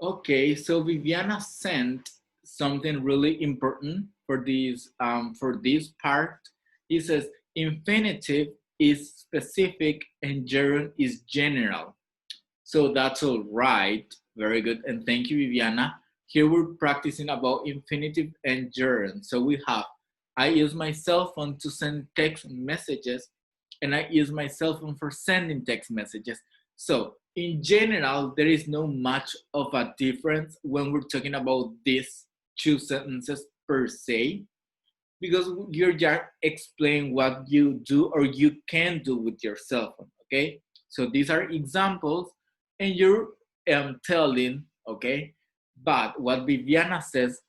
Okay, so Viviana sent something really important for this part. He says infinitive is specific and gerund is general. So that's all right. Very good. And thank you, Viviana. Here we're practicing about infinitive and gerund. So we have, I use my cell phone to send text messages, and I use my cell phone for sending text messages. So in general, there is no much of a difference when we're talking about these two sentences per se, because you're just explaining what you do or you can do with your cell phone, okay? So these are examples and you're telling, okay? But what Viviana says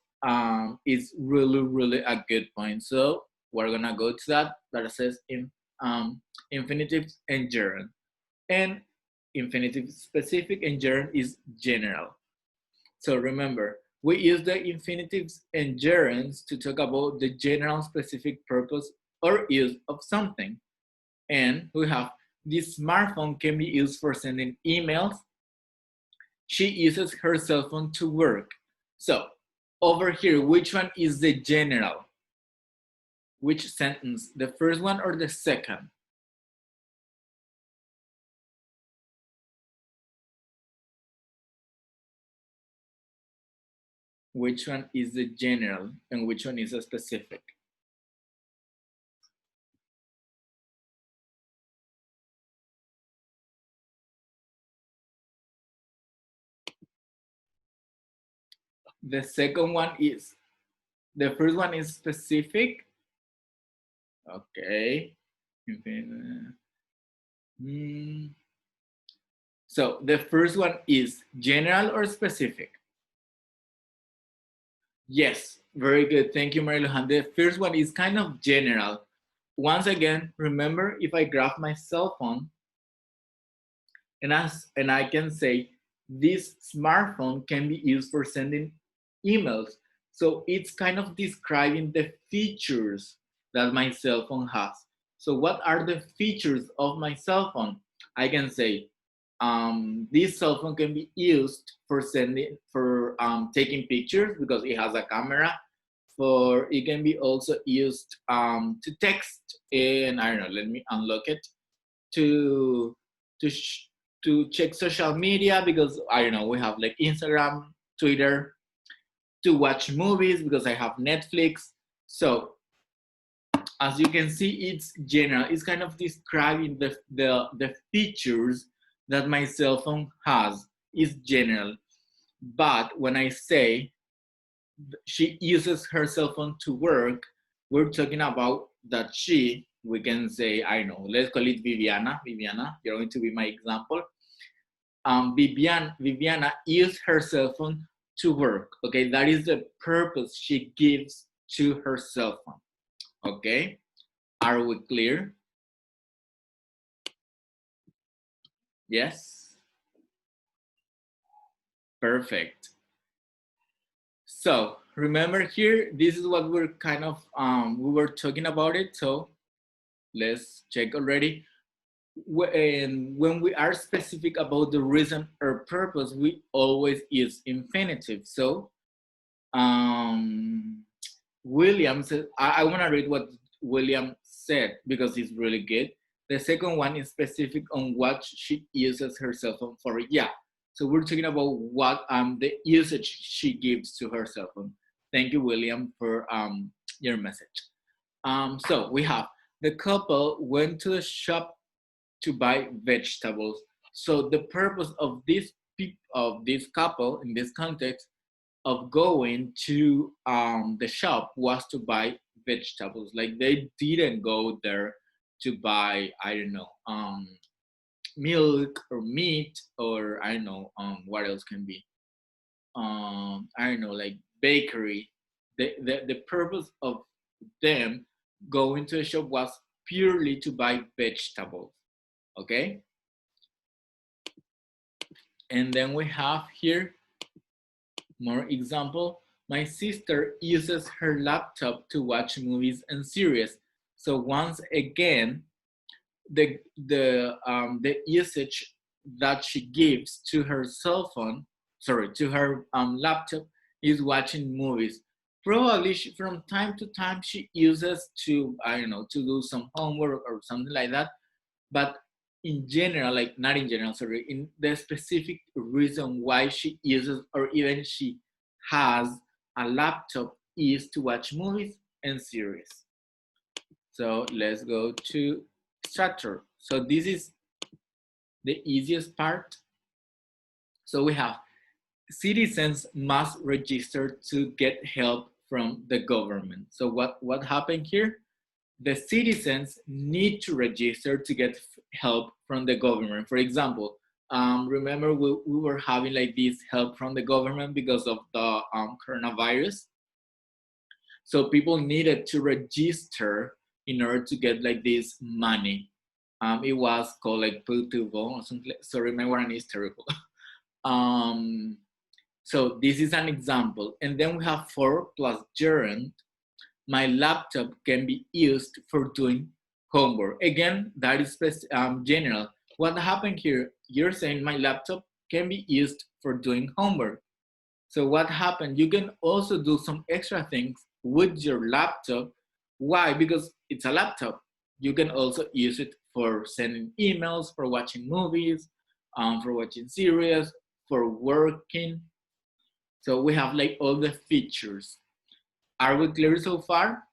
is really, really a good point. So we're gonna go to that, that says in infinitive and gerund. And infinitive specific and gerund is general. So remember, we use the infinitives and gerunds to talk about the general specific purpose or use of something. And we have this smartphone can be used for sending emails. She uses her cell phone to work. So over here, which one is the general? Which sentence? The first one or the second? Which one is the general and which one is a specific? The second one is, the first one is specific. Okay. So the first one is general or specific? Yes, very good. Thank you, Mariluhan. The first one is kind of general. Once again, remember if I grab my cell phone and I can say this smartphone can be used for sending emails. So it's kind of describing the features that my cell phone has. So what are the features of my cell phone? I can say this cell phone can be used for taking pictures because it has a camera. For it can be also used to text, and I don't know. Let me unlock it to to to check social media because I don't know. We have like Instagram, Twitter, to watch movies because I have Netflix. So as you can see, it's general. It's kind of describing the features that my cell phone has. Is general. But when I say she uses her cell phone to work, we're talking about that we can say, I know, let's call it Viviana. Viviana, you're going to be my example. Viviana uses her cell phone to work. Okay, that is the purpose she gives to her cell phone. Okay, are we clear? Yes? Perfect. So remember here, this is what we're kind of, we were talking about it. So let's check already. When we are specific about the reason or purpose, we always use infinitive. So William said, I want to read what William said because it's really good. The second one is specific on what she uses her cell phone for. Yeah. So we're talking about what the usage she gives to her cell phone. Thank you, William, for your message. So we have the couple went to the shop to buy vegetables. So the purpose of this couple in this context of going to the shop was to buy vegetables. Like they didn't go there to buy, I don't know, milk or meat or I don't know what else can be. I don't know, like bakery. The purpose of them going to the shop was purely to buy vegetables. Okay. And then we have here more example. My sister uses her laptop to watch movies and series. So once again, the usage that she gives to her cell phone to her laptop is watching movies. Probably from time to time she uses to, I don't know, to do some homework or something like that. But in general, like not in general, sorry, in the specific reason why she uses or even she has a laptop is to watch movies and series. So let's go to structure. So this is the easiest part. So we have citizens must register to get help from the government. So what happened here? The citizens need to register to get help from the government. For example, remember we were having like this help from the government because of the coronavirus. So people needed to register in order to get like this money. It was called like Putuvo or something. Sorry, my one is terrible. So this is an example. And then we have 4 plus gerund. My laptop can be used for doing homework. Again, that is general. What happened here? You're saying my laptop can be used for doing homework. So what happened? You can also do some extra things with your laptop. Why? Because it's a laptop. You can also use it for sending emails, for watching movies, for watching series, for working. So we have like all the features. Are we clear so far?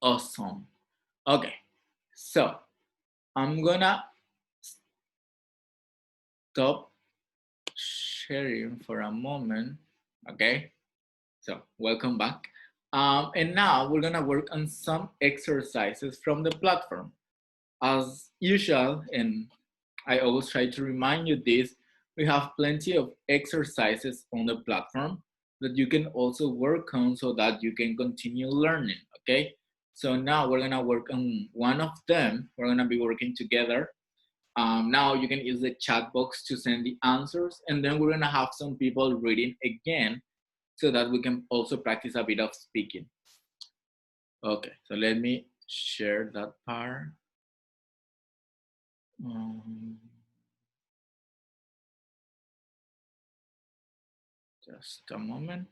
Awesome. Okay, so I'm gonna stop sharing for a moment. Okay, so welcome back. And now we're gonna work on some exercises from the platform. As usual, and I always try to remind you this, we have plenty of exercises on the platform that you can also work on so that you can continue learning, okay? So now we're gonna work on one of them. We're gonna be working together. Now you can use the chat box to send the answers, and then we're gonna have some people reading again so that we can also practice a bit of speaking. Okay, so let me share that part. Just a moment.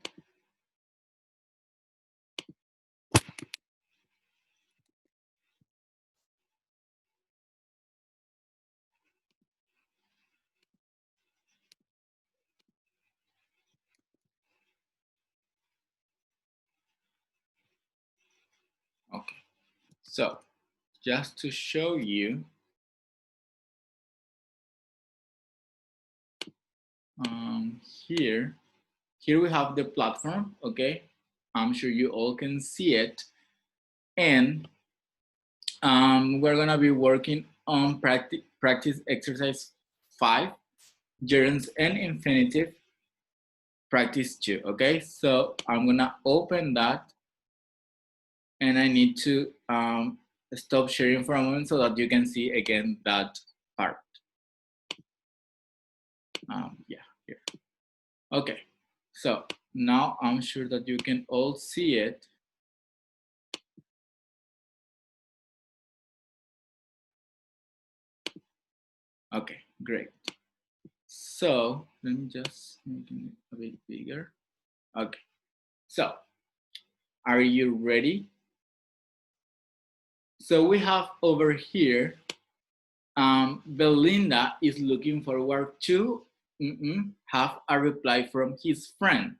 Okay, so just to show you, here we have the platform, okay? I'm sure you all can see it. And we're gonna be working on practice exercise 5, gerunds and infinitive, practice 2, okay? So I'm gonna open that and I need to stop sharing for a moment so that you can see again that part. Yeah, here. Okay, so now I'm sure that you can all see it. Okay, great. So let me just make it a bit bigger. Okay, so are you ready? So we have over here, Belinda is looking forward to have a reply from his friend.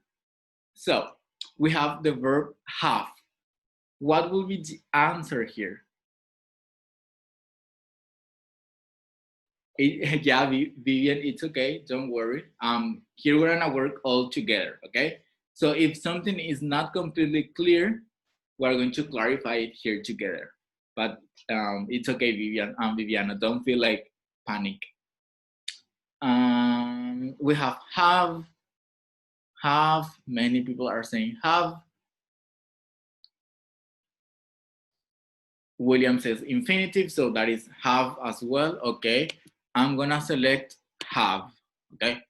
So we have the verb have. What will be the answer here? Yeah, Vivian, it's okay, don't worry. Here we're gonna work all together, okay? So if something is not completely clear, we're going to clarify it here together. But it's okay, Vivian, Viviana, don't feel like panic. We have, many people are saying have. William says infinitive, so that is have as well, okay? I'm gonna select have, okay?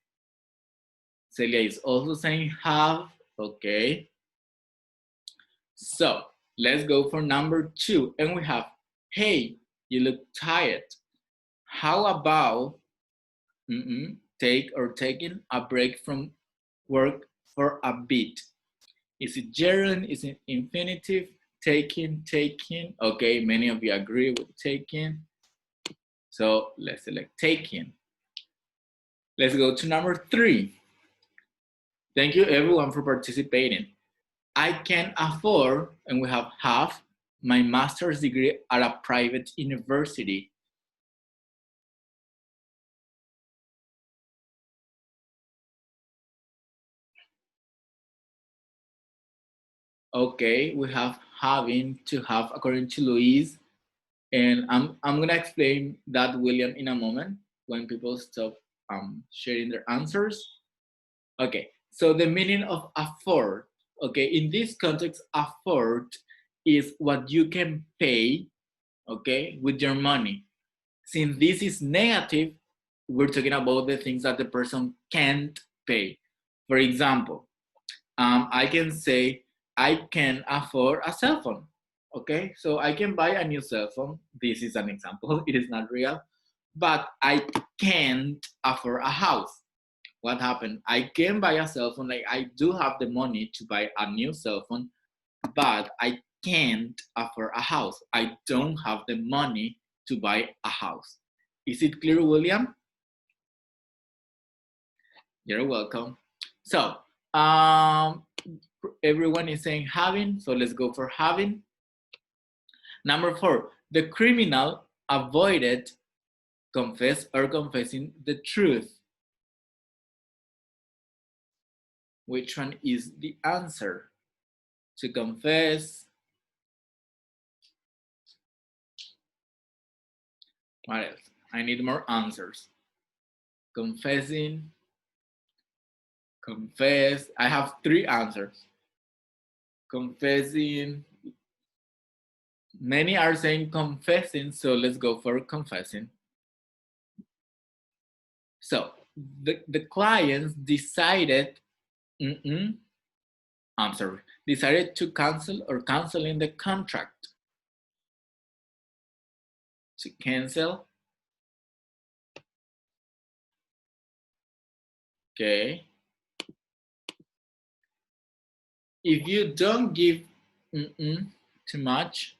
Celia is also saying have, okay? So let's go for number 2, and we have, hey, you look tired. How about taking a break from work for a bit? Is it gerund? Is it infinitive? Taking. Okay, many of you agree with taking. So let's select taking. Let's go to number 3. Thank you everyone for participating. I can afford, and we have my master's degree at a private university. Okay, we have having to have according to Louise, and I'm gonna explain that, William, in a moment when people stop sharing their answers. Okay, so the meaning of afford. Okay, in this context, afford is what you can pay, okay, with your money. Since this is negative, we're talking about the things that the person can't pay. For example, I can say, I can afford a cell phone. Okay, so I can buy a new cell phone. This is an example, it is not real, but I can't afford a house. What happened? I can buy a cell phone, like I do have the money to buy a new cell phone, but I can't afford a house. I don't have the money to buy a house. Is it clear, William? You're welcome. So, everyone is saying having, so let's go for having. Number 4, the criminal avoided confessing the truth. Which one is the answer? To confess. What else? I need more answers. Confessing, confess. I have 3 answers. Confessing. Many are saying confessing, so let's go for confessing. So the clients decided, decided to cancel or canceling the contract. To cancel. Okay. If you don't give too much,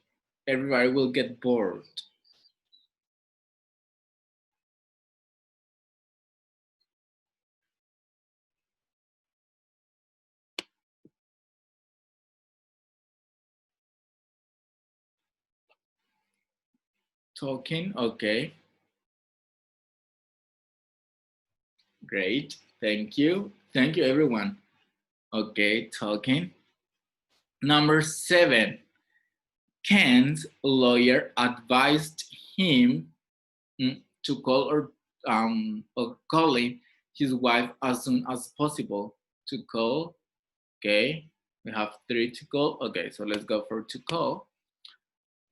everybody will get bored. Talking, okay. Great, thank you. Thank you, everyone. Okay, talking. Number 7, Ken's lawyer advised him to call or calling his wife as soon as possible. To call, okay. We have 3 to call. Okay, so let's go for to call.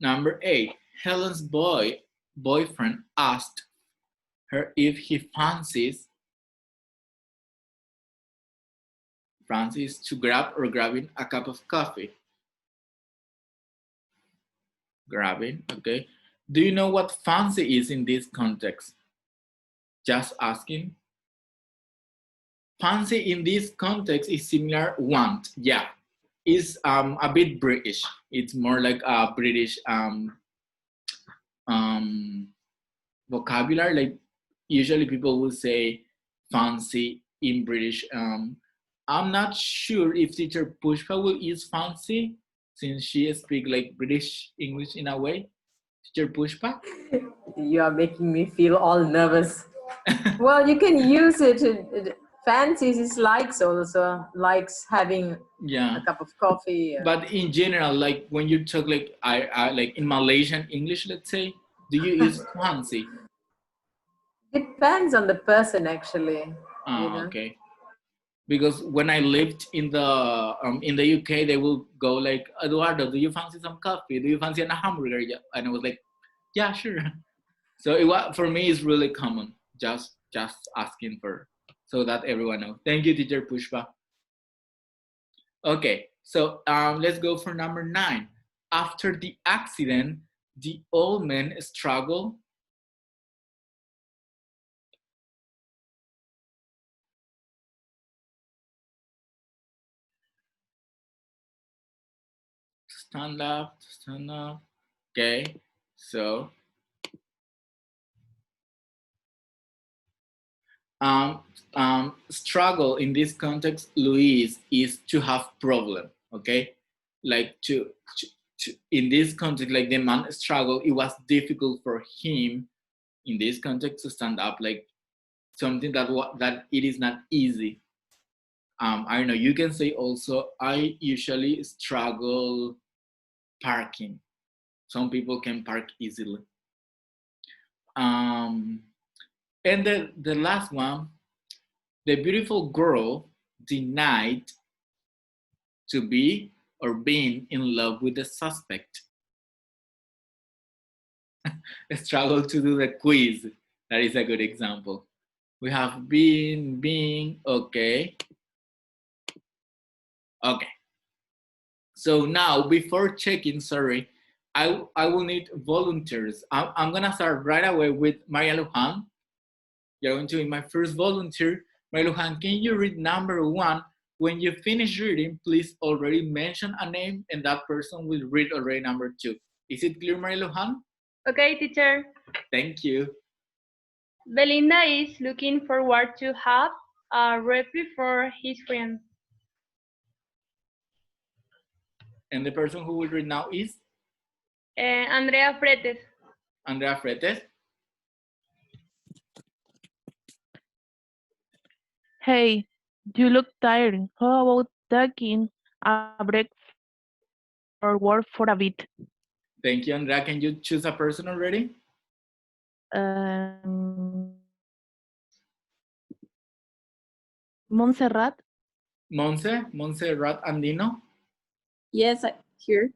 Number 8, Helen's boyfriend asked her if he fancies Francis to grab or grabbing a cup of coffee. Grabbing, okay. Do you know what fancy is in this context? Just asking. Fancy in this context is similar want, yeah. It's a bit British. It's more like a British vocabulary. Like usually people will say fancy in British. I'm not sure if teacher Pushpa will use fancy since she speaks like British English in a way. Teacher Pushpa? You are making me feel all nervous. Well, you can use it. Fancy is likes also, likes having a cup of coffee. But in general, like when you talk like I like in Malaysian English, let's say, do you use fancy? Depends on the person, actually. Okay. Because when I lived in the UK, they will go like, Eduardo, do you fancy some coffee? Do you fancy a hamburger? And I was like, yeah, sure. So it was, for me, it's really common. Just asking for, so that everyone knows. Thank you, teacher Pushpa. Okay, so let's go for number 9. After the accident, the old man struggled stand up, stand up. Okay, so struggle in this context, Luis, is to have problem. Okay, like to in this context, like the man struggle, it was difficult for him in this context to stand up, like something that it is not easy. I don't know, you can say also, I usually struggle parking. Some people can park easily. And the last one, the beautiful girl denied to be or being in love with the suspect. Struggle to do the quiz. That is a good example. We have been, being, okay. Okay. So now, before checking, sorry, I will need volunteers. I'm gonna start right away with Maria Lujan. You're going to be my first volunteer. Maria Lujan, can you read number 1? When you finish reading, please already mention a name and that person will read already number 2. Is it clear, Maria Lujan? Okay, teacher. Thank you. Belinda is looking forward to have a reprieve for his friend. And the person who will read now is? Andrea Fretes. Andrea Fretes. Hey, you look tired. How about taking a break or work for a bit? Thank you, Andrea. Can you choose a person already? Montserrat? Montserrat Andino? Yes, here.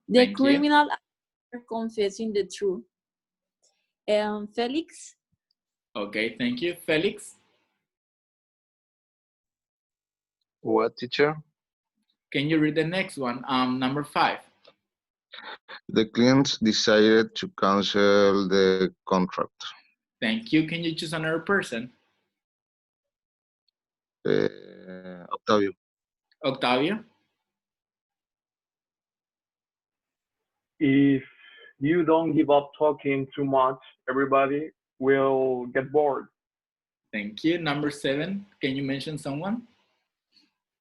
The Thank criminal are confessing the truth. Felix? Okay, thank you. Felix? What, teacher? Can you read the next one? Number 5. The clients decided to cancel the contract. Thank you. Can you choose another person? Octavio. Octavio? If you don't give up talking too much, everybody will get bored. Thank you. Number 7. Can you mention someone?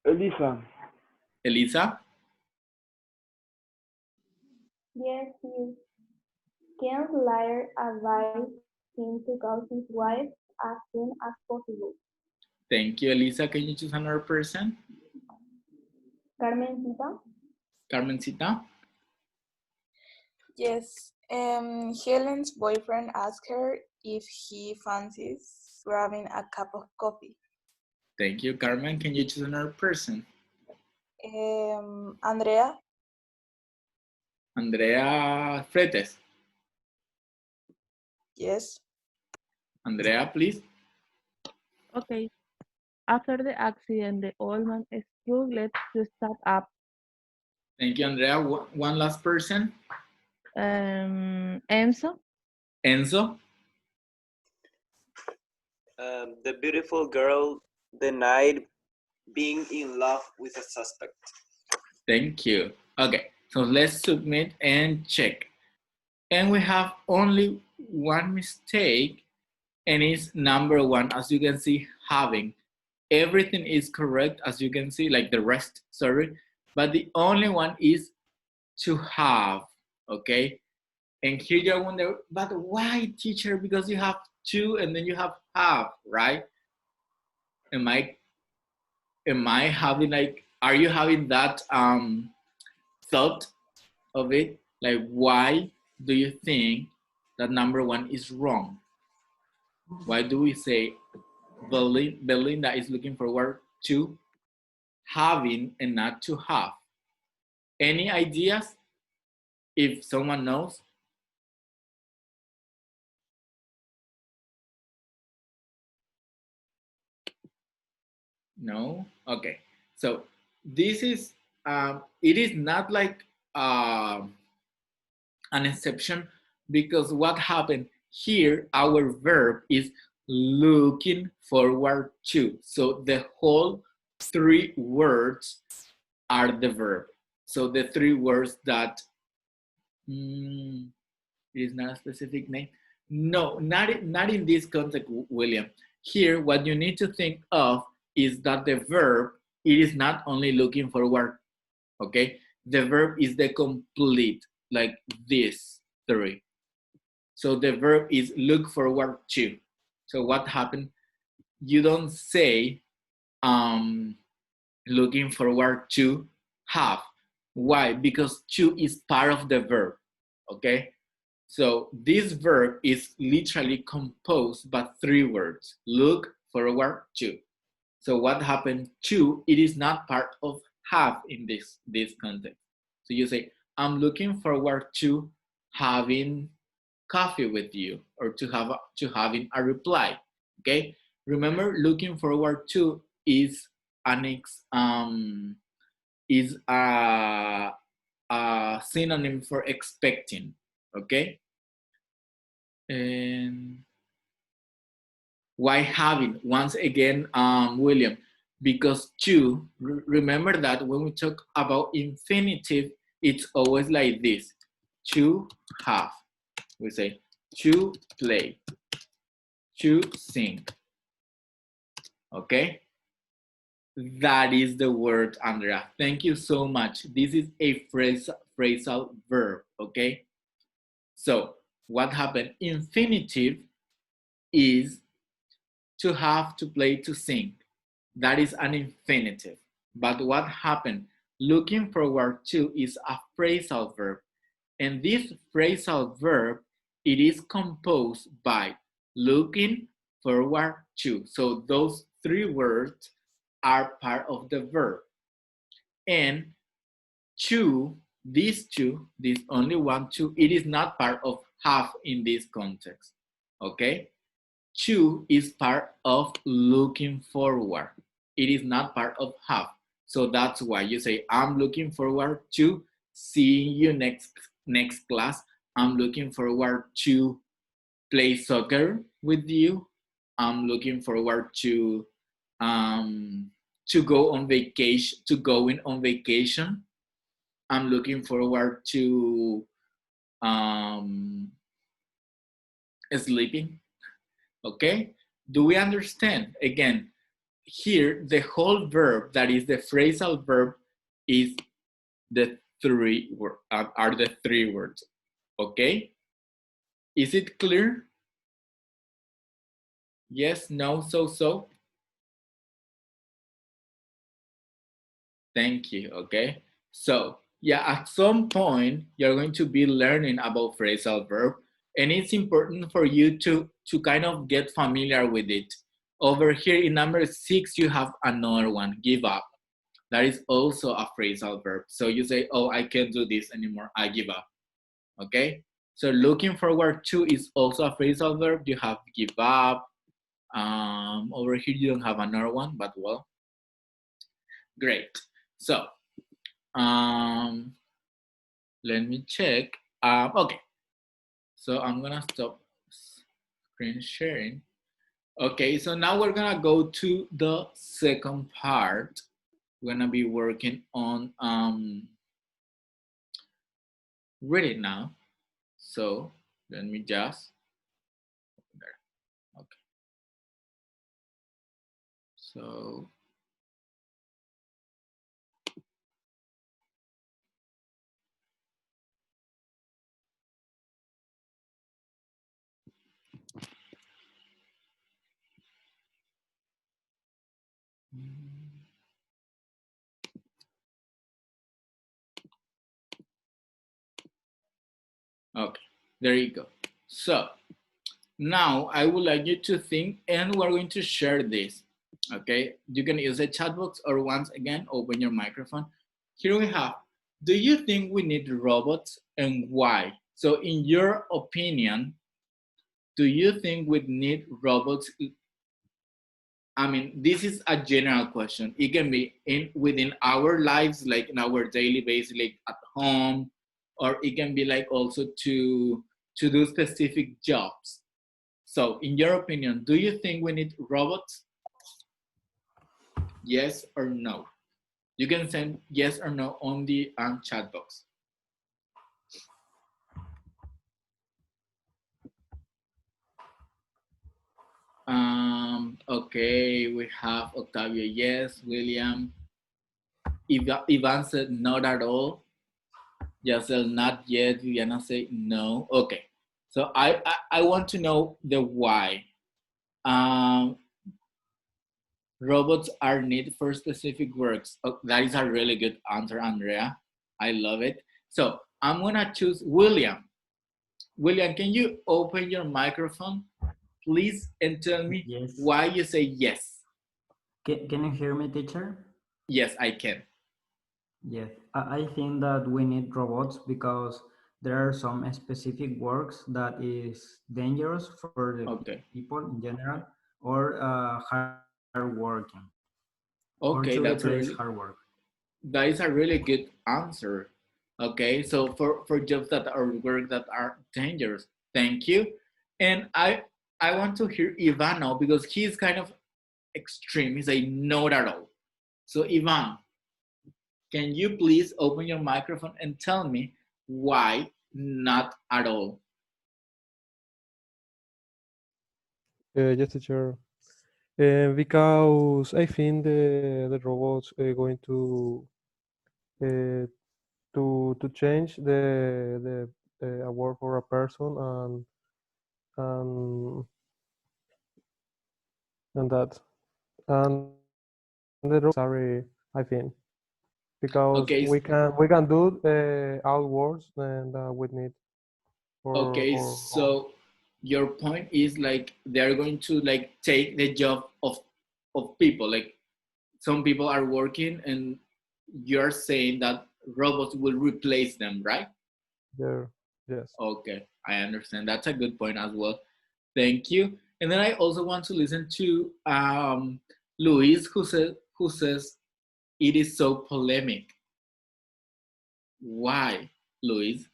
Elisa. Elisa? Yes, his counselor advised him to call his wife as soon as possible. Thank you, Elisa. Can you choose another person? Carmencita? Carmencita? Yes. Helen's boyfriend asked her if he fancies grabbing a cup of coffee. Thank you, Carmen. Can you choose another person? Andrea? Andrea Fretes. Yes. Andrea, please. Okay. After the accident, the old man struggled to stand up. Thank you, Andrea. One last person. Enzo? Enzo? The beautiful girl denied being in love with a suspect. Thank you. Okay, so let's submit and check. And we have only one mistake, and it's number 1. As you can see, having. Everything is correct, as you can see, like the rest, sorry. But the only one is to have, okay? And here you wonder, but why, teacher? Because you have to and then you have, right? Am I having like, are you having that thought of it? Like, why do you think that number 1 is wrong? Why do we say Belinda is looking forward to having and not to have? Any ideas? If someone knows? No? Okay. So this is, it is not like an exception, because what happened here, our verb is looking forward to. So the whole 3 words are the verb. So the three words that, it is not a specific name. No, not in this context, William. Here, what you need to think of is that the verb, it is not only looking forward, okay? The verb is the complete, like this three. So the verb is look forward to. So what happened? You don't say looking forward to have. Why? Because to is part of the verb, okay? So this verb is literally composed by three words, look forward to. So what happened to, it is not part of have in this context. So you say, I'm looking forward to having coffee with you, or to having a reply, okay? Remember, looking forward to is is a synonym for expecting, okay? And why having? Once again, William, because to, remember that when we talk about infinitive, it's always like this, to have. We say to play, to sing, okay? That is the word, Andrea. Thank you so much. This is a phrasal verb, okay? So what happened? Infinitive is to have, to play, to sing. That is an infinitive. But what happened? Looking forward to is a phrasal verb. And this phrasal verb, it is composed by looking forward to. So those three words are part of the verb. And to, this only one to, it is not part of have in this context, okay? To is part of looking forward. It is not part of have. So that's why you say, I'm looking forward to seeing you next class. I'm looking forward to play soccer with you. I'm looking forward to go on vacation, going on vacation. I'm looking forward to sleeping. Okay? Do we understand? Again, here the whole verb, that is the phrasal verb, is the three are the three words. Okay? Is it clear? Yes, no, so? Thank you, okay? So, yeah, at some point, you're going to be learning about phrasal verb, and it's important for you to kind of get familiar with it. Over here in number 6, you have another one, give up. That is also a phrasal verb. So you say, oh, I can't do this anymore, I give up, okay? So looking forward to is also a phrasal verb. You have give up. Over here, you don't have another one, but well, great. So, let me check. Okay, so I'm gonna stop screen sharing. Okay, so now we're gonna go to the second part. We're gonna be working on reading now. So let me just, there, okay. So, okay, there you go. So now I would like you to think, and we're going to share this, okay? You can use the chat box, or once again, open your microphone. Here we have, do you think we need robots, and why? So in your opinion, do you think we need robots? I mean, this is a general question. It can be within our lives, like in our daily basis, like at home, or it can be like also to do specific jobs. So in your opinion, do you think we need robots? Yes or no? You can send yes or no on the chat box. Okay, we have Octavio, yes. William. Ivan said not at all. Yasel, not yet. Viviana say no. Okay, so I want to know the why. Robots are needed for specific works. Oh, that is a really good answer, Andrea. I love it. So I'm gonna choose William. William, can you open your microphone, please, and tell me why you say yes? Can you hear me, teacher? Yes, I can. Yes, I think that we need robots because there are some specific works that is dangerous for the people in general, or hard working. Okay, or to that's replace hard work. That is a really good answer. Okay, so for jobs that are work that are dangerous, thank you. And I want to hear Ivan now because he's kind of extreme. He's a not at all. So Ivan, can you please open your microphone and tell me why not at all? Yes, teacher. Because I think the robots are going to change the a work for a person and that and the robots are I think because Okay. we can do all works and we need. Okay, so your point is like they're going to like take the job of people. Like some people are working and you're saying that robots will replace them, right? Yeah, yes. Okay, I understand. That's a good point as well. Thank you. And then I also want to listen to Luis, who says it is so polemic. Why, Luis?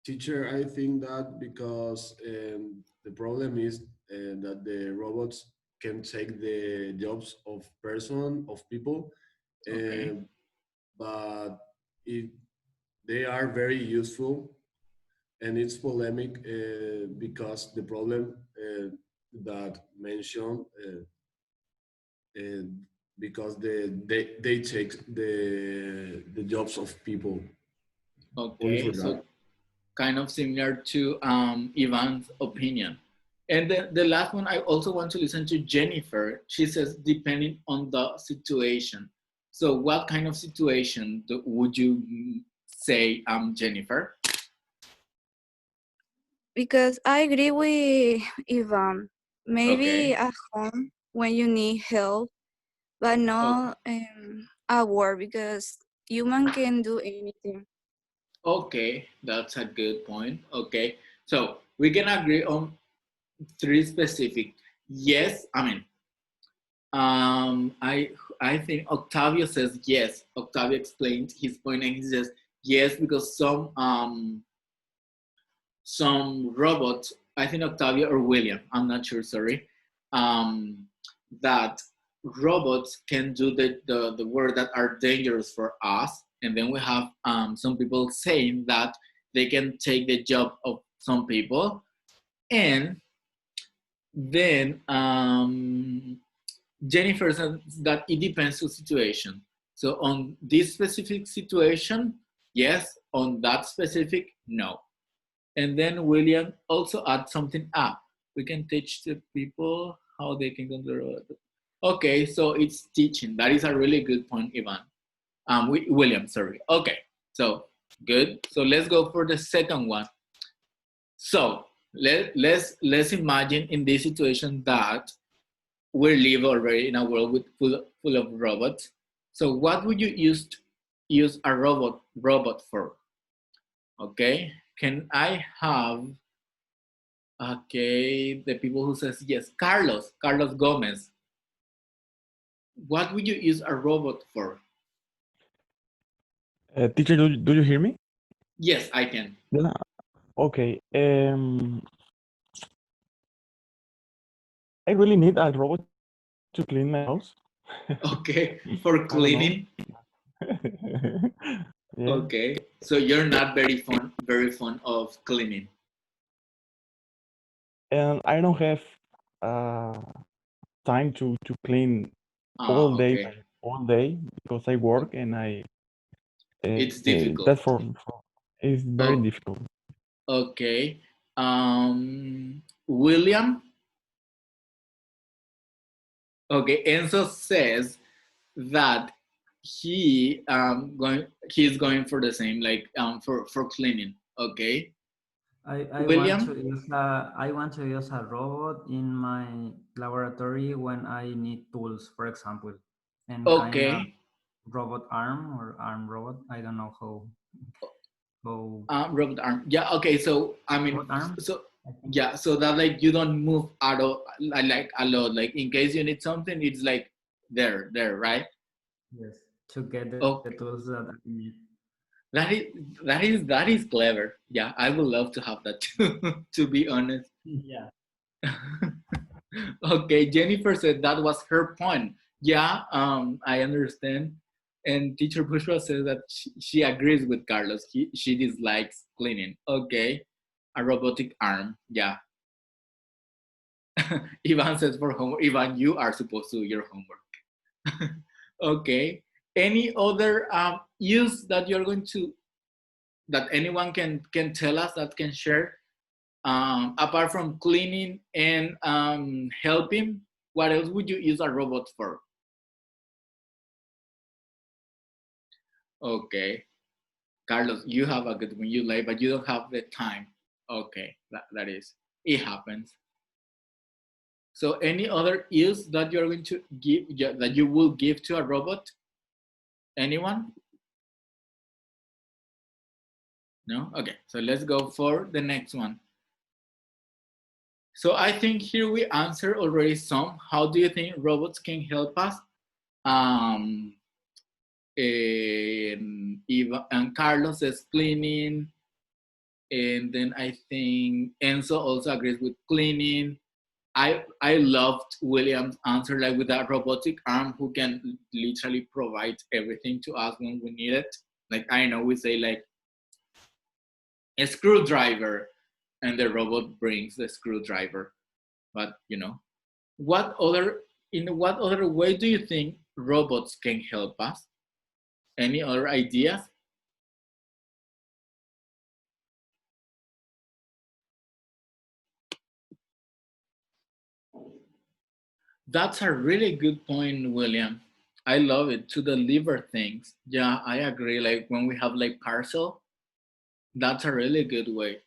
Teacher, I think that because the problem is that the robots can take the jobs of people, but they are very useful, and it's polemic because the problem that mentioned because they take the jobs of people. Okay, so kind of similar to Ivan's opinion. And the last one, I also want to listen to Jennifer. She says, depending on the situation. So what kind of situation would you say, Jennifer? Because I agree with Ivan. Maybe at home when you need help, but not at work because human can do anything. Okay, that's a good point. Okay, so we can agree on 3 specific. Yes, I mean, I think Octavio says yes. Octavio explained his point and he says yes because some robots, I think Octavio or William, I'm not sure, sorry, that robots can do the work that are dangerous for us. And then we have some people saying that they can take the job of some people. And then Jennifer says that it depends on the situation. So on this specific situation, yes. On that specific, no. And then William also add something up. We can teach the people how they can control it. Okay, so it's teaching. That is a really good point, Ivan. William, sorry. Okay, so good. So let's go for the second one. So let's imagine in this situation that we live already in a world with full of robots. So what would you use a robot for? Okay, can I have the people who says yes? Carlos Gomez. What would you use a robot for? Teacher, do you hear me? Yes, I can. Yeah. Okay. I really need a robot to clean my house. Okay, for cleaning. Yeah. Okay, so you're not very fond of cleaning. And I don't have time to clean all day, Okay. all day because I work and I. It's difficult. That's it's very difficult. Okay. William. Okay, Enzo says that he's going for the same, like for cleaning. Okay. I William? want to use a robot in my laboratory when I need tools, for example, and kind of Okay. robot arm or arm robot. I don't know how. Robot arm. Yeah. Okay. So I mean, so yeah. So that like you don't move at all, like a lot. Like in case you need something, it's like there, right? Yes. To get the tools that I need. That is clever. Yeah, I would love to have that too. To be honest. Yeah. Okay, Jennifer said that was her point. Yeah, I understand. And teacher Bushra says that she agrees with Carlos. She dislikes cleaning. Okay, a robotic arm. Yeah. Ivan says for homework. Ivan, you are supposed to do your homework. Okay. Any other use that you're going to, that anyone can tell us, that can share? Apart from cleaning and helping, what else would you use a robot for? Okay, Carlos, you have a good one. You like, but you don't have the time. Okay, that is, it happens. So any other use that you're going to give, that you will give to a robot? Anyone? No? Okay, so let's go for the next one. So I think here we answered already some. How do you think robots can help us? And Carlos says cleaning. And then I think Enzo also agrees with cleaning. I loved William's answer, like with that robotic arm who can literally provide everything to us when we need it. Like, I know we say like a screwdriver, and the robot brings the screwdriver. But you know, in what other way do you think robots can help us? Any other ideas? That's a really good point, William. I love it, to deliver things. Yeah, I agree. Like when we have like parcel, that's a really good way.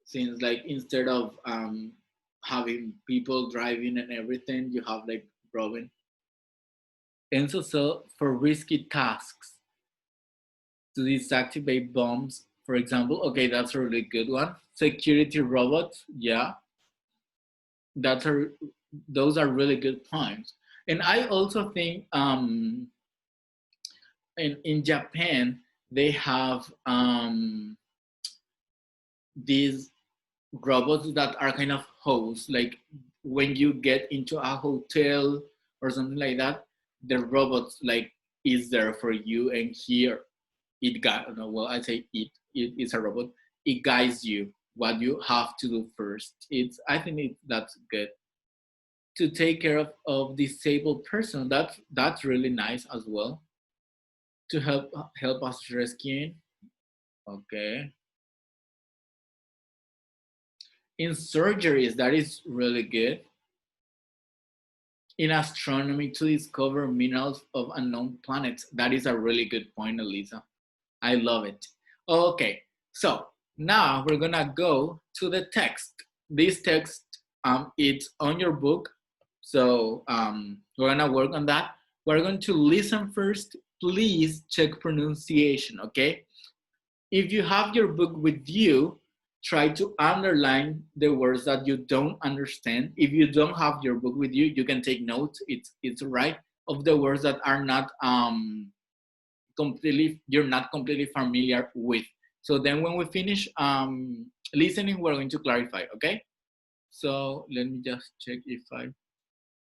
Since like instead of having people driving and everything, you have like Robin. And so for risky tasks, to deactivate bombs, for example. Okay, that's a really good one. Security robots, yeah. Those are really good points. And I also think in Japan, they have these robots that are kind of hosts. Like when you get into a hotel or something like that, the robot like is there for you, and here it got, well, I say it is a robot. It guides you what you have to do first. I think that's good. To take care of disabled person, that's really nice as well. To help us rescuing. Okay. In surgeries, that is really good. In astronomy, to discover minerals of unknown planets. That is a really good point, Elisa. I love it. Okay, so now we're gonna go to the text. This text, it's on your book. So we're gonna work on that. We're going to listen first. Please check pronunciation, okay? If you have your book with you, try to underline the words that you don't understand. If you don't have your book with you, you can take notes. It's right, of the words that are not you're not completely familiar with. So then when we finish listening, we're going to clarify, okay? So let me just check if I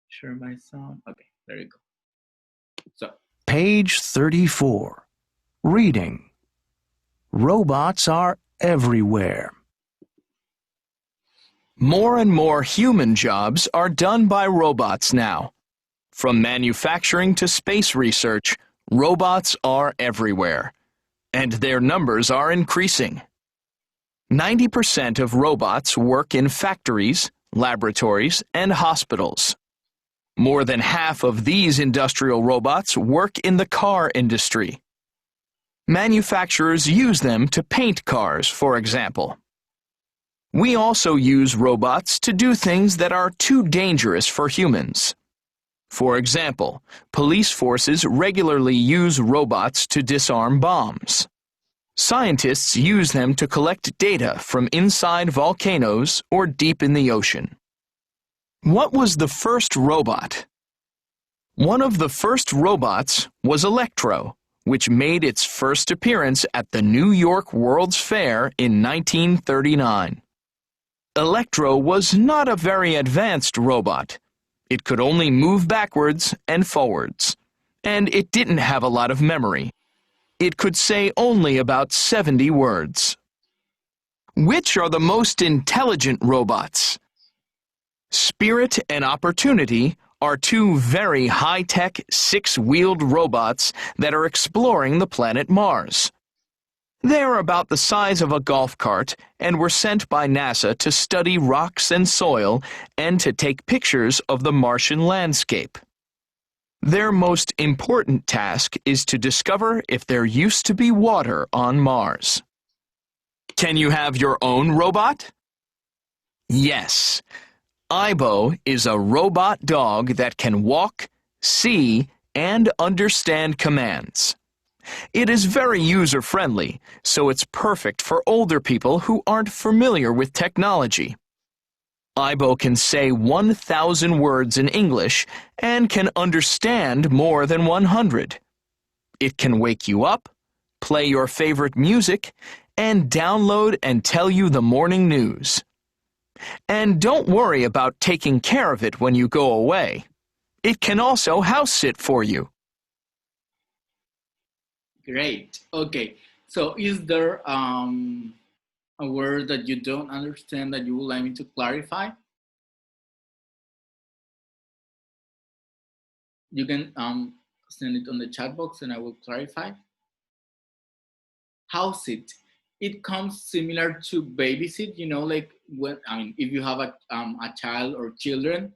Share my sound. Okay, there you go. So, Page 34. Reading. Robots are everywhere. More and more human jobs are done by robots now. From manufacturing to space research, robots are everywhere, and their numbers are increasing. 90% of robots work in factories, laboratories, and hospitals. More than half of these industrial robots work in the car industry. Manufacturers use them to paint cars, for example. We also use robots to do things that are too dangerous for humans. For example, police forces regularly use robots to disarm bombs. Scientists use them to collect data from inside volcanoes or deep in the ocean. What was the first robot? One of the first robots was Electro, which made its first appearance at the New York World's Fair in 1939. Electro was not a very advanced robot. It could only move backwards and forwards, and it didn't have a lot of memory. It could say only about 70 words. Which are the most intelligent robots? Spirit and Opportunity are two very high-tech, six-wheeled robots that are exploring the planet Mars. They are about the size of a golf cart and were sent by NASA to study rocks and soil and to take pictures of the Martian landscape. Their most important task is to discover if there used to be water on Mars. Can you have your own robot? Yes. Aibo is a robot dog that can walk, see, and understand commands. It is very user-friendly, so it's perfect for older people who aren't familiar with technology. Aibo can say 1,000 words in English and can understand more than 100. It can wake you up, play your favorite music, and download and tell you the morning news. And don't worry about taking care of it when you go away. It can also house sit for you. Great. Okay. So is there a word that you don't understand that you would like me to clarify? You can send it on the chat box and I will clarify. House sit. It comes similar to babysit, you know, like when, if you have a child or children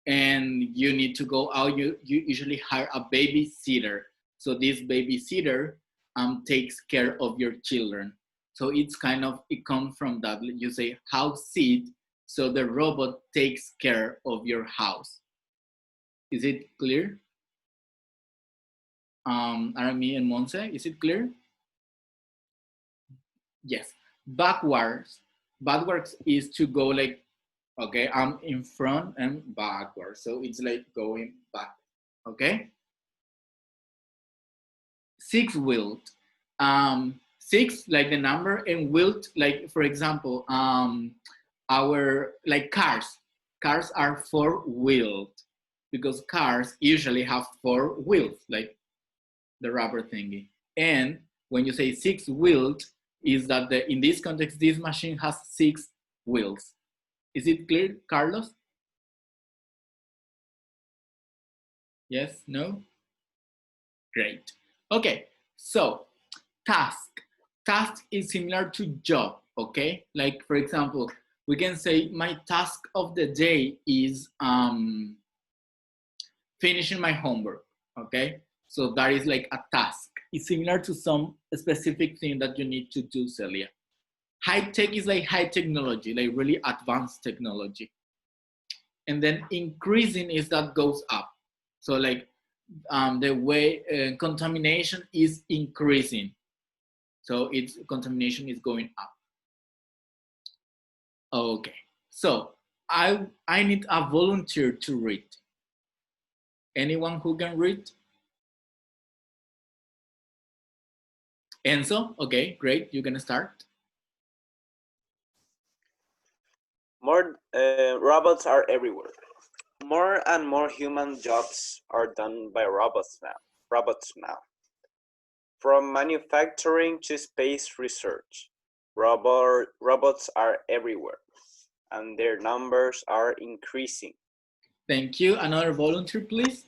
and you need to go out, you usually hire a babysitter. So this babysitter takes care of your children. So it's kind of, it comes from that. You say house sit, so the robot takes care of your house. Is it clear? Arami and Monse, is it clear? Yes. Backwards is to go like, okay, I'm in front and backwards. So it's like going back, okay? Six-wheeled. Six, like the number, and wheeled, like, for example, our, like cars. Cars are four-wheeled because cars usually have four wheels, like the rubber thingy. And when you say six-wheeled, is that in this context, this machine has 6 wheels. Is it clear, Carlos? Yes, no? Great. Okay, so task. Task is similar to job, okay? Like, for example, we can say my task of the day is finishing my homework, okay? So that is like a task. It's similar to some specific thing that you need to do, Celia. High tech is like high technology, like really advanced technology. And then increasing is that goes up. So like the way contamination is increasing. So contamination is going up. Okay, so I need a volunteer to read. Anyone who can read? Enzo, okay, great, you can start. Robots are everywhere. More and more human jobs are done by robots now. From manufacturing to space research, robots are everywhere, and their numbers are increasing. Thank you. Another volunteer, please.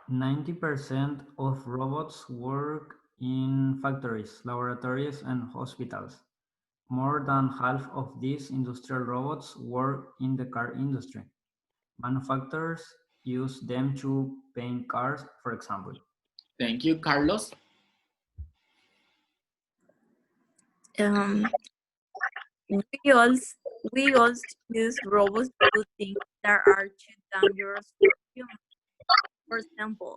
%90 of robots work in factories, laboratories, and hospitals. More than half of these industrial robots work in the car industry. Manufacturers use them to paint cars, for example. Thank you, Carlos. We also use robots to do things that are too dangerous for humans. For example,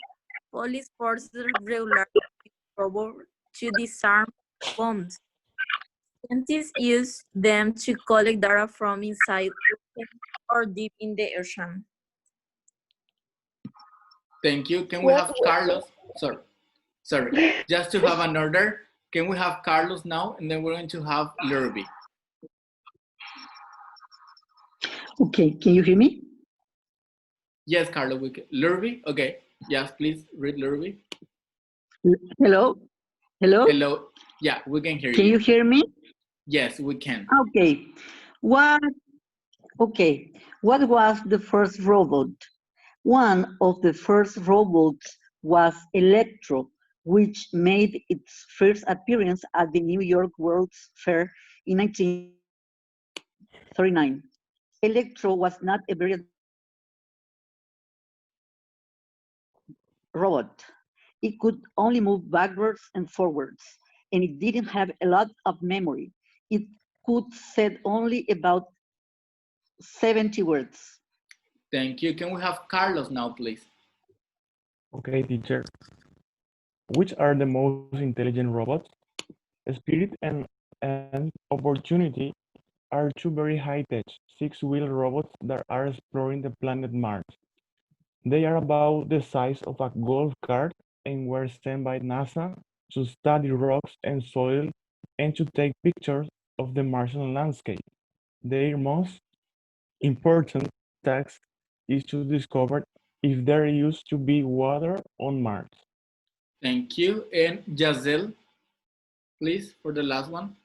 police forces regularly use robots to disarm bombs. Scientists use them to collect data from inside oceans or deep in the ocean. Thank you. Can we have Carlos? Sorry. Just to have an order, can we have Carlos now? And then we're going to have Lurby. Okay, can you hear me? Yes, Carlos, we can. Lurby? Okay. Yes, please read Lurby. Hello? Hello? Hello. Yeah, we can hear you. Can you hear me? Yes, we can. Okay. What was the first robot? One of the first robots was Electro, which made its first appearance at the New York World's Fair in 1939. Electro was not a very robot. It could only move backwards and forwards, and it didn't have a lot of memory. It could say only about 70 words. Thank you. Can we have Carlos now, please? Okay, teacher. Which are the most intelligent robots? Spirit and Opportunity are two very high-tech, six-wheel robots that are exploring the planet Mars. They are about the size of a golf cart and were sent by NASA to study rocks and soil and to take pictures of the Martian landscape. Their most important task is to discover if there used to be water on Mars. Thank you. And Giselle, please, for the last one.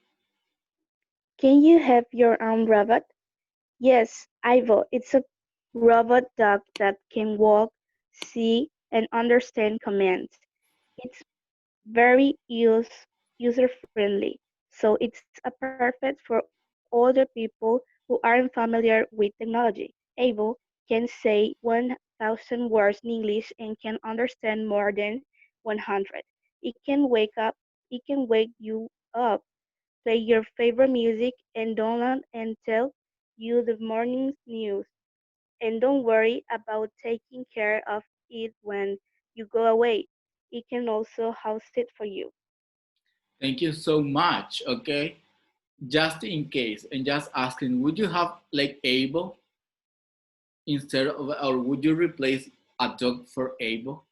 Can you have your own robot? Yes, Ivo. It's a robot dog that can walk, see, and understand commands. It's very user-friendly, so it's a perfect for older people who aren't familiar with technology. Ivo can say 1,000 words in English and can understand more than 100. It can wake you up, play your favorite music, and download and tell you the morning's news. And don't worry about taking care of it when you go away. It can also house it for you. Thank you so much. Okay. Just in case, and just asking, would you have like Able instead of, or would you replace a dog for Able?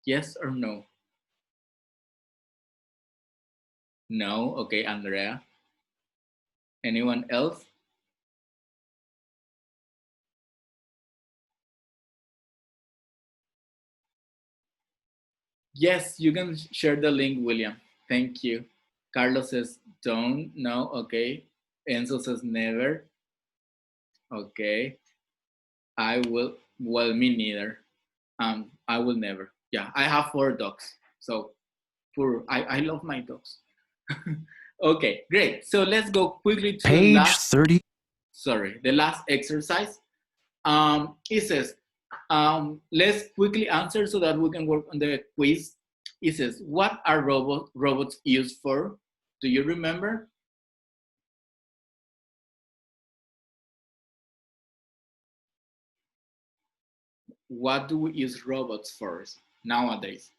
Yes or no? No. Okay, Andrea. Anyone else? Yes, you can share the link, William. Thank you. Carlos says don't. No. Okay. Enzo says never. Okay. I will. Well, me neither. I will never. Yeah, I have 4 dogs. So I love my dogs. Okay, great. So let's go quickly to Page 30. Sorry, the last exercise. It says, let's quickly answer so that we can work on the quiz. It says, what are robots used for? Do you remember? What do we use robots for nowadays?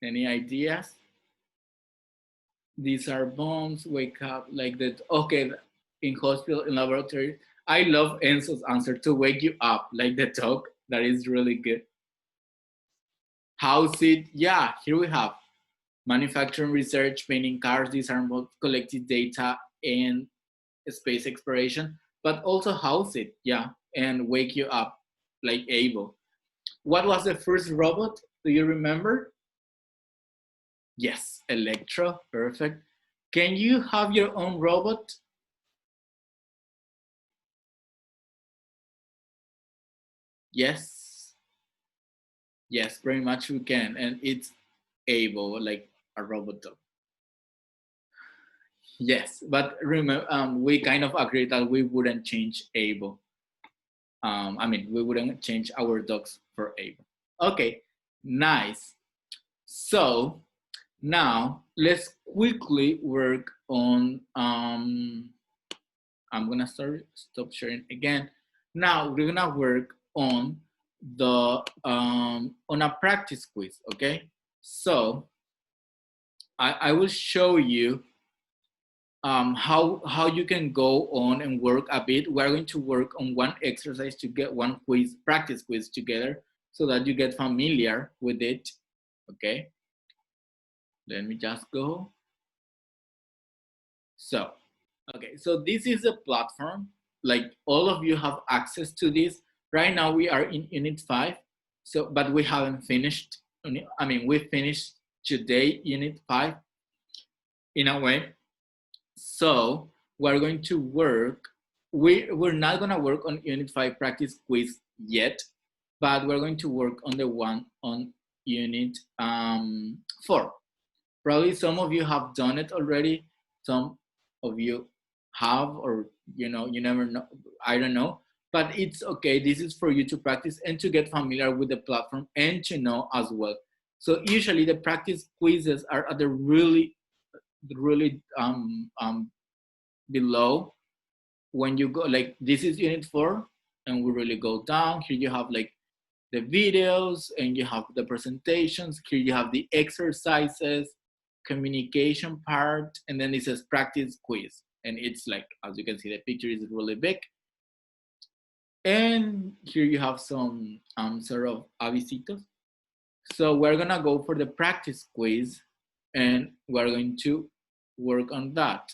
Any ideas? These are bombs, wake up, like that. Okay, in hospital, in laboratory. I love Enzo's answer, to wake you up, like the talk. That is really good. How's it? Yeah, here we have manufacturing research, painting cars. These are both collective data and space exploration, but also house it, yeah, and wake you up, like Able. What was the first robot? Do you remember? Yes, Electro, perfect. Can you have your own robot? Yes. Yes, pretty much we can, and it's Able, like a robot dog. Yes, but remember, we kind of agreed that we wouldn't change Able. I mean, we wouldn't change our dogs for Able. Okay, nice. So now let's quickly work on, I'm gonna stop sharing again. Now we're gonna work on the, on a practice quiz, okay? So I will show you how you can go on and work a bit. We're going to work on one exercise to get one quiz, practice quiz together so that you get familiar with it, okay? Let me just go. So, okay, so this is a platform, like all of you have access to this. Right now we are in Unit 5, so, but we haven't finished, I mean, we finished today Unit 5 in a way. So we're going to work, we're not gonna work on Unit 5 practice quiz yet, but we're going to work on the one on Unit 4. Probably some of you have done it already. Some of you have, or you know, you never know, I don't know, but it's okay. This is for you to practice and to get familiar with the platform and to know as well. So usually the practice quizzes are at the really below. When you go, like this is Unit 4, and we really go down. Here you have like the videos and you have the presentations. Here you have the exercises, communication part, and then it says practice quiz. And it's like, as you can see, the picture is really big. And here you have some sort of avisitos. So we're gonna go for the practice quiz and we're going to work on that.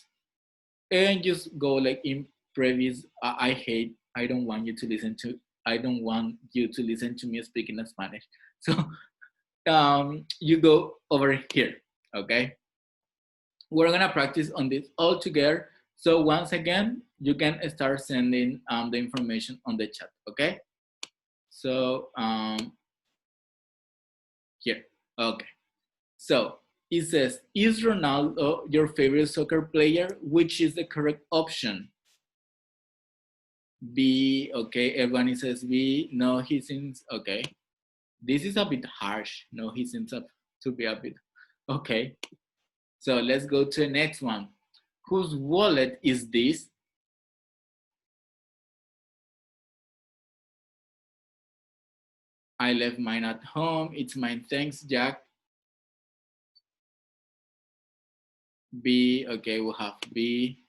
And just go like in previous, I don't want you to listen to me speaking in Spanish. So you go over here, okay? We're gonna practice on this all together. So once again, you can start sending the information on the chat, okay? So here, okay. So it says, is Ronaldo your favorite soccer player? Which is the correct option? B, okay, everyone says B. No, he seems, okay. This is a bit harsh. No, he seems to be a bit, okay. So let's go to the next one. Whose wallet is this? I left mine at home. It's mine. Thanks, Jack. B, okay, we'll have B.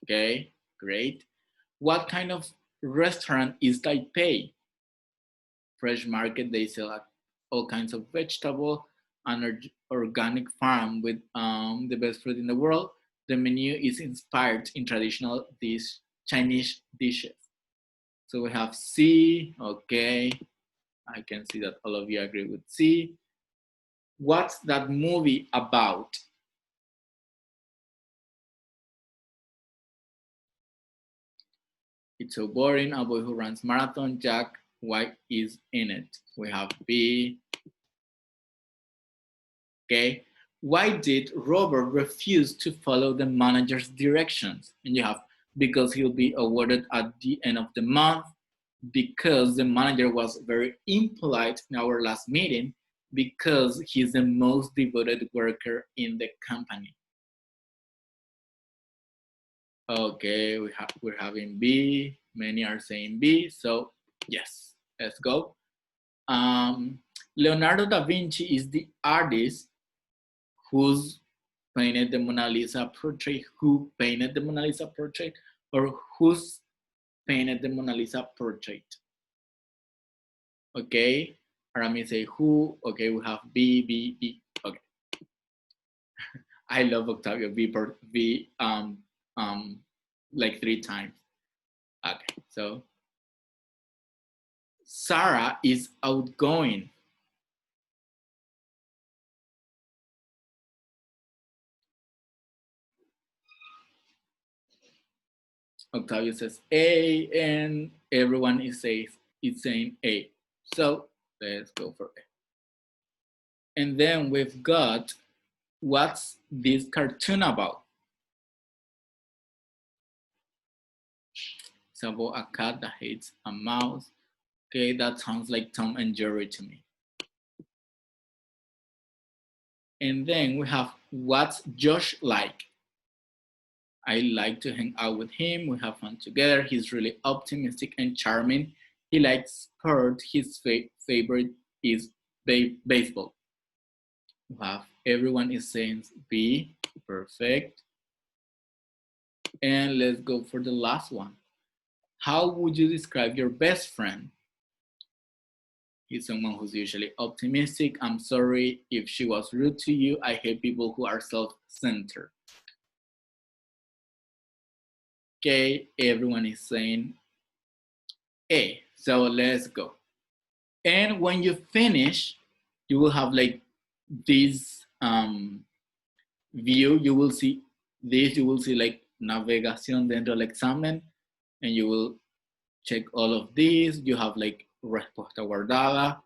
Okay, great. What kind of restaurant is Taipei? Fresh market, they sell all kinds of vegetable, an organic farm with the best fruit in the world. The menu is inspired in traditional Chinese dishes. So we have C, okay. I can see that all of you agree with C. What's that movie about? It's so boring. A boy who runs marathon. Jack White is in it. We have B. Okay. Why did Robert refuse to follow the manager's directions? And you have because he'll be awarded at the end of the month, because the manager was very impolite in our last meeting, because he's the most devoted worker in the company. Okay, we're having B. Many are saying B, so yes, let's go. Leonardo da Vinci is the artist who's painted the Mona Lisa portrait. Who painted the Mona Lisa portrait, or who's painted the Mona Lisa portrait? Okay, Aramis say who. Okay, we have B, B, B. Okay. I love Octavio. B, like 3 times. Okay, so Sarah is outgoing. Octavio says A, and everyone is saying A. So let's go for A. And then we've got, what's this cartoon about? It's about a cat that hates a mouse. Okay, that sounds like Tom and Jerry to me. And then we have, what's Josh like? I like to hang out with him. We have fun together. He's really optimistic and charming. He likes sport. His favorite is baseball. We have, everyone is saying B, perfect. And let's go for the last one. How would you describe your best friend? He's someone who's usually optimistic. I'm sorry if she was rude to you. I hate people who are self-centered. Okay, everyone is saying A. So let's go. And when you finish, you will have like this view. You will see this. You will see like navegación dentro del examen, and you will check all of these. You have like respuesta guardada.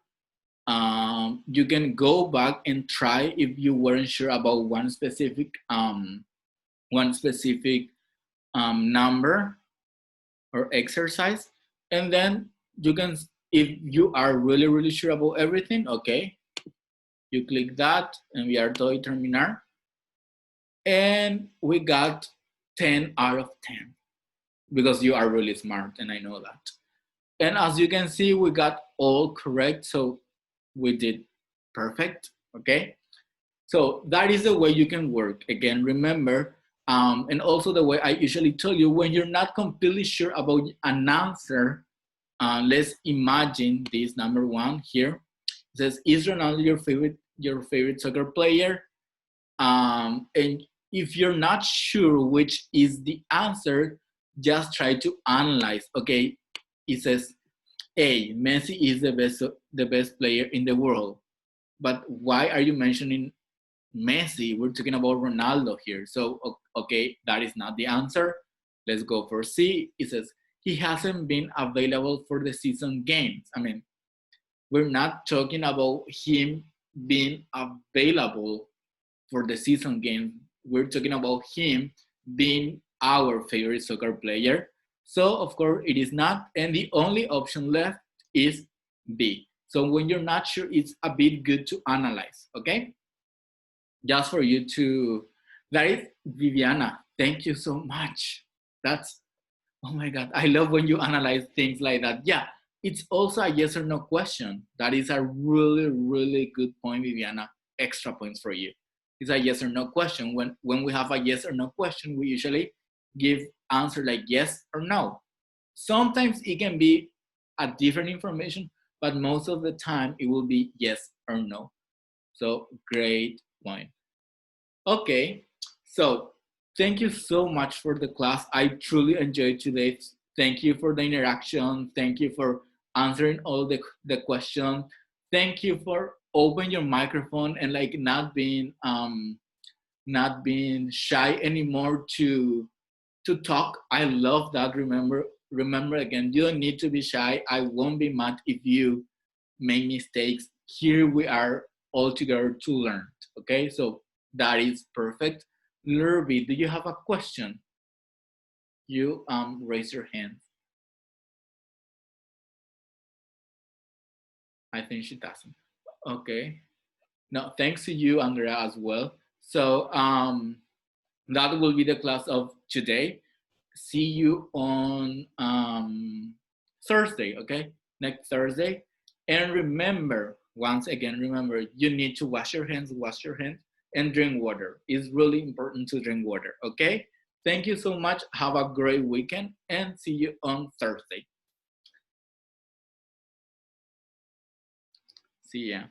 You can go back and try if you weren't sure about one specific number or exercise, and then you can, if you are really sure about everything, okay, you click that and we are doing terminar, and we got 10 out of 10 because you are really smart, and I know that. And as you can see, we got all correct, so we did perfect. Okay, so that is the way you can work. Again, remember, and also the way I usually tell you, when you're not completely sure about an answer, let's imagine this number 1 here. It says, is Ronaldo your favorite soccer player? And if you're not sure which is the answer, just try to analyze. Okay, it says A, Messi is the best player in the world. But why are you mentioning Messi? We're talking about Ronaldo here. So, okay, that is not the answer. Let's go for C. It says, he hasn't been available for the season games. I mean, we're not talking about him being available for the season game. We're talking about him being our favorite soccer player. So, of course, it is not. And the only option left is B. So when you're not sure, it's a bit good to analyze, okay? Just for you to, that is Viviana. Thank you so much. That's, oh my God, I love when you analyze things like that. Yeah, it's also a yes or no question. That is a really good point, Viviana. Extra points for you. It's a yes or no question. When we have a yes or no question, we usually give answer like yes or no. Sometimes it can be a different information, but most of the time it will be yes or no. So great point. Okay, so thank you so much for the class. I truly enjoyed today. Thank you for the interaction. Thank you for answering all the questions. Thank you for opening your microphone and like not being shy anymore to talk. I love that. Remember again, you don't need to be shy. I won't be mad if you make mistakes. Here we are all together to learn. Okay, so that is perfect. Lurby, do you have a question? You raise your hand. I think she doesn't. Okay. No, thanks to you, Andrea, as well. So that will be the class of today. See you on Thursday, okay? Next Thursday. And remember, once again, remember, you need to wash your hands, and drink water. It's really important to drink water, okay? Thank you so much. Have a great weekend and see you on Thursday. See ya.